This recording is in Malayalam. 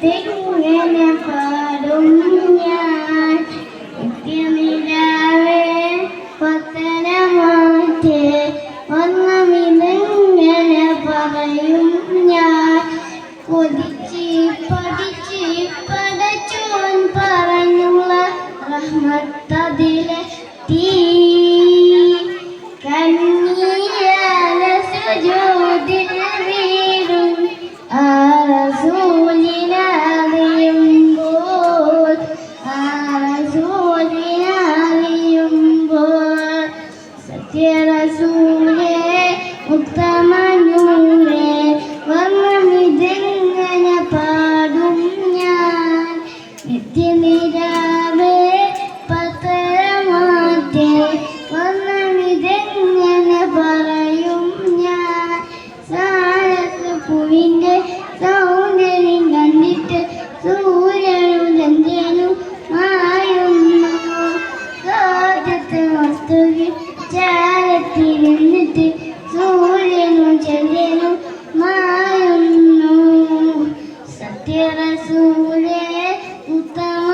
നിത്യമിതെങ്ങനെ പാടും ഞാൻ നിത്യമിരാവേ പത്തനമാറ്റേ ഒന്നമിതെങ്ങനെ പറയും ഞാൻ കൊതിച്ച് പഠിച്ച് പടച്ചോൻ പറഞ്ഞുള്ള റഹ്മത്തതിലെത്തി കണ്ണീരാല സുജൂദിൽ വീഴും ആ റസൂലിനറിയുമ്പോൾ സത്യറസൂലേ ഉത്തമനൂരേ വർണ്ണമിതെങ്ങനെ പാടും ഞാൻ നിത്യനിരാവേ പത്തരമാറ്റേ വർണ്ണമിതെങ്ങനെ പറയും ഞാൻ സാരസ് പൂവിൻ്റെ സൗന്ദര്യം കണ്ടിട്ട് സൂര്യനും ചന്ദ്രനും മായുന്നു ലോകത്തെ വസ്തുവിൽ ചാരത്തിരുന്നിട്ട് സൂര്യനും ചന്ദ്രനും മായുന്നു സത്യറസൂലേ ഉത്തമ